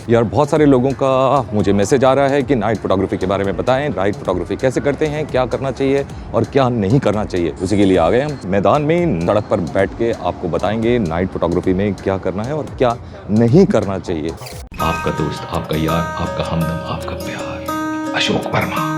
यार बहुत सारे लोगों का मुझे मैसेज आ रहा है कि नाइट फोटोग्राफी के बारे में बताएं, नाइट फोटोग्राफी कैसे करते हैं, क्या करना चाहिए और क्या नहीं करना चाहिए। उसी के लिए आ गए हम मैदान में, सड़क पर बैठ के आपको बताएंगे नाइट फोटोग्राफी में क्या करना है और क्या नहीं करना चाहिए। आपका दोस्त, आपका यार, आपका हमदम, आपका प्यार, अशोक वर्मा।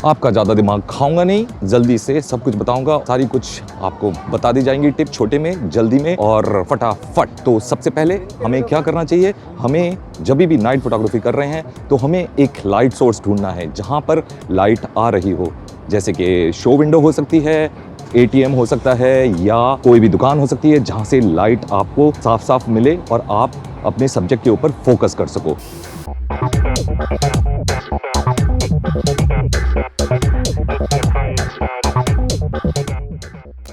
आपका ज़्यादा दिमाग खाऊंगा नहीं, जल्दी से सब कुछ बताऊंगा, सारी कुछ आपको बता दी जाएंगी टिप, छोटे में, जल्दी में और फटाफट। तो सबसे पहले हमें क्या करना चाहिए, हमें जब भी नाइट फोटोग्राफी कर रहे हैं तो हमें एक लाइट सोर्स ढूंढना है जहां पर लाइट आ रही हो। जैसे कि शो विंडो हो सकती है, ATM हो सकता है या कोई भी दुकान हो सकती है जहां से लाइट आपको साफ साफ मिले और आप अपने सब्जेक्ट के ऊपर फोकस कर सको।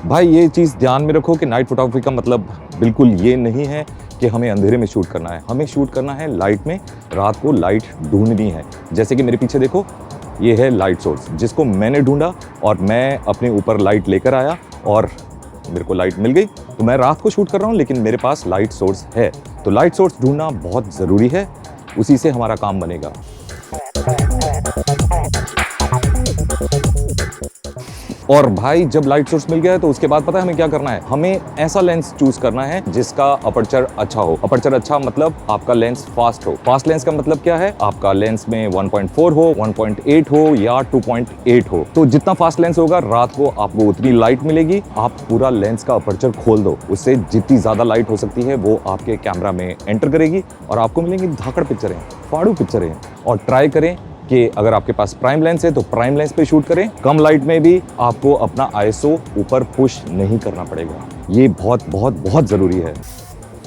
भाई ये चीज़ ध्यान में रखो कि नाइट फोटोग्राफी का मतलब बिल्कुल ये नहीं है कि हमें अंधेरे में शूट करना है, हमें शूट करना है लाइट में, रात को लाइट ढूंढनी है। जैसे कि मेरे पीछे देखो, ये है लाइट सोर्स जिसको मैंने ढूंढा और मैं अपने ऊपर लाइट लेकर आया और मेरे को लाइट मिल गई। तो मैं रात को शूट कर रहा हूँ लेकिन मेरे पास लाइट सोर्स है। तो लाइट सोर्स ढूंढना बहुत ज़रूरी है, उसी से हमारा काम बनेगा। और भाई जब लाइट सोर्स मिल गया है तो उसके बाद पता है हमें क्या करना है, हमें ऐसा लेंस चूज करना है जिसका अपर्चर अच्छा हो। अपर्चर अच्छा मतलब आपका लेंस फास्ट हो। फास्ट लेंस का मतलब क्या है, आपका लेंस में 1.4 हो, 1.8 हो या 2.8 हो। तो जितना फास्ट लेंस होगा रात को आपको उतनी लाइट मिलेगी। आप पूरा लेंस का अपर्चर खोल दो, उससे जितनी ज्यादा लाइट हो सकती है वो आपके कैमरा में एंटर करेगी और आपको मिलेंगी धाकड़ पिक्चरें, फाड़ू पिक्चरें। और ट्राई करें कि अगर आपके पास प्राइम लेंस है तो प्राइम लेंस पे शूट करें। कम लाइट में भी आपको अपना ISO ऊपर पुश नहीं करना पड़ेगा, ये बहुत बहुत बहुत ज़रूरी है।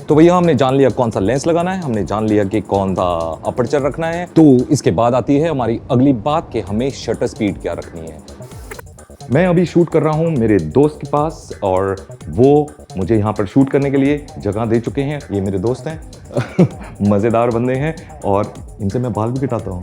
तो भैया हमने जान लिया कौन सा लेंस लगाना है, हमने जान लिया कि कौन सा अपर्चर रखना है। तो इसके बाद आती है हमारी अगली बात कि हमें शटर स्पीड क्या रखनी है। मैं अभी शूट कर रहा हूँ मेरे दोस्त के पास और वो मुझे यहाँ पर शूट करने के लिए जगह दे चुके हैं। ये मेरे दोस्त हैं मज़ेदार बंदे हैं और इनसे मैं बाल भी कटाता हूँ।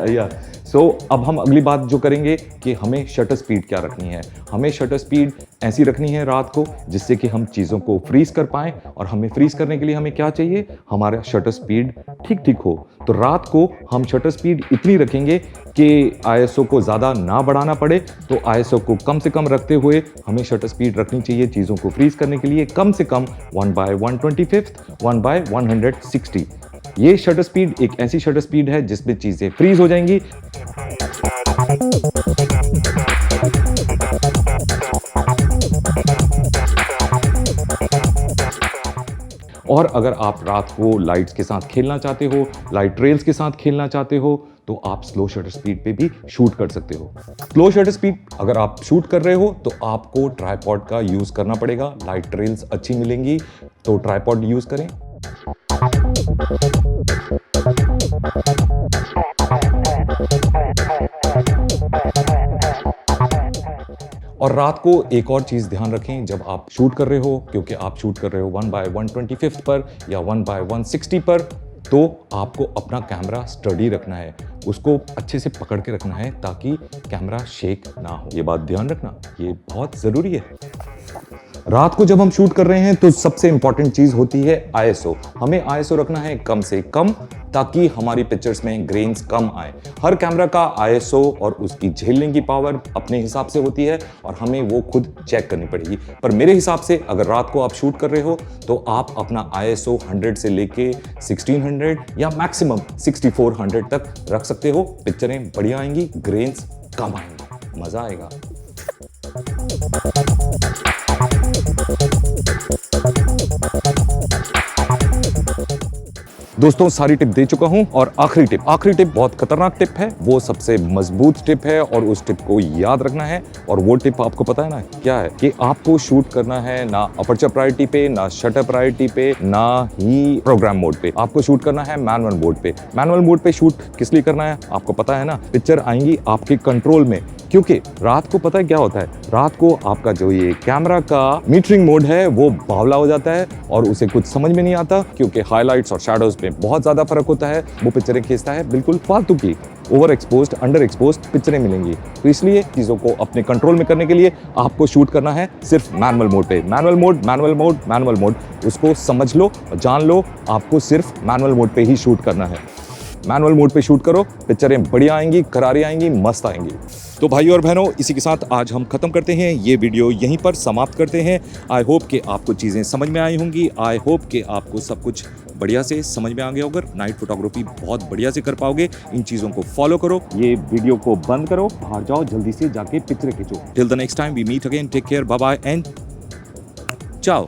या सो अब हम अगली बात जो करेंगे कि हमें शटर स्पीड क्या रखनी है। हमें शटर स्पीड ऐसी रखनी है रात को जिससे कि हम चीज़ों को फ्रीज कर पाएँ। और हमें फ्रीज करने के लिए हमें क्या चाहिए, हमारा शटर स्पीड ठीक ठीक हो। तो रात को हम शटर स्पीड इतनी रखेंगे कि ISO को ज़्यादा ना बढ़ाना पड़े। तो ISO को कम से कम रखते हुए हमें शटर स्पीड रखनी चाहिए चीज़ों को फ्रीज करने के लिए कम से कम 1/125, 1/160। ये शटर स्पीड एक ऐसी शटर स्पीड है जिसमें चीज़ें फ्रीज हो जाएंगी। और अगर आप रात को लाइट्स के साथ खेलना चाहते हो, लाइट ट्रेल्स के साथ खेलना चाहते हो, तो आप स्लो शटर स्पीड पे भी शूट कर सकते हो। स्लो शटर स्पीड अगर आप शूट कर रहे हो तो आपको ट्राइपॉड का यूज़ करना पड़ेगा। लाइट ट्रेल्स अच्छी मिलेंगी तो ट्राइपॉड यूज़ करें। और रात को एक और चीज़ ध्यान रखें जब आप शूट कर रहे हो, क्योंकि आप शूट कर रहे हो 1/125 पर या 1/160 पर, तो आपको अपना कैमरा स्टडी रखना है, उसको अच्छे से पकड़ के रखना है ताकि कैमरा शेक ना हो। ये बात ध्यान रखना, ये बहुत ज़रूरी है। रात को जब हम शूट कर रहे हैं तो सबसे इंपॉर्टेंट चीज़ होती है ISO। हमें ISO रखना है कम से कम ताकि हमारी पिक्चर्स में ग्रेन्स कम आए। हर कैमरा का ISO और उसकी झेलने की पावर अपने हिसाब से होती है और हमें वो खुद चेक करनी पड़ेगी। पर मेरे हिसाब से अगर रात को आप शूट कर रहे हो तो आप अपना ISO 100 से लेके 1600 या मैक्सिमम 6400 तक रख सकते हो। पिक्चरें बढ़िया आएंगी, ग्रेन्स कम आएंगे, मज़ा आएगा। दोस्तों सारी टिप दे चुका हूं और आखिरी टिप बहुत खतरनाक टिप है, वो सबसे मजबूत टिप है और उस टिप को याद रखना है। और वो टिप आपको पता है ना क्या है, कि आपको शूट करना है ना अपर्चर प्रायोरिटी पे, ना शटर प्रायोरिटी पे, ना ही प्रोग्राम मोड पे। आपको शूट करना है मैनुअल मोड पे। मैनुअल मोड पे शूट किस लिए करना है आपको पता है ना, पिक्चर आएंगी आपके कंट्रोल में क्योंकि रात को पता है क्या होता है, रात को आपका जो ये कैमरा का मीटरिंग मोड है वो बावला हो जाता है और उसे कुछ समझ में नहीं आता, क्योंकि हाइलाइट्स और शैडोज में बहुत ज्यादा फर्क होता है। वो पिक्चरें खींचता है बिल्कुल फालतू की, ओवर एक्सपोज्ड, अंडर एक्सपोज्ड पिक्चरें मिलेंगी। तो इसलिए चीज़ों को अपने कंट्रोल में करने के लिए आपको शूट करना है सिर्फ मैनुअल मोड पे। Manual mode, manual mode, manual mode, उसको समझ लो, जान लो, आपको सिर्फ मैनुअल मोड पे ही शूट करना है। मैनुअल मोड पे शूट करो, पिक्चरें बढ़िया आएंगी, करारी आएंगी, मस्त आएंगी। तो भाइयों और बहनों, इसी के साथ आज हम खत्म करते हैं, ये वीडियो यहीं पर समाप्त करते हैं। आई होप कि आपको चीज़ें समझ में आई होंगी। आई होप कि आपको सब कुछ बढ़िया से समझ में आ गया होगा। नाइट फोटोग्राफी बहुत बढ़िया से कर पाओगे। इन चीज़ों को फॉलो करो, ये वीडियो को बंद करो, बाहर जाओ, जल्दी से जाके पिक्चरें खींचो। Till the next time we meet again, take care, bye bye and चाओ।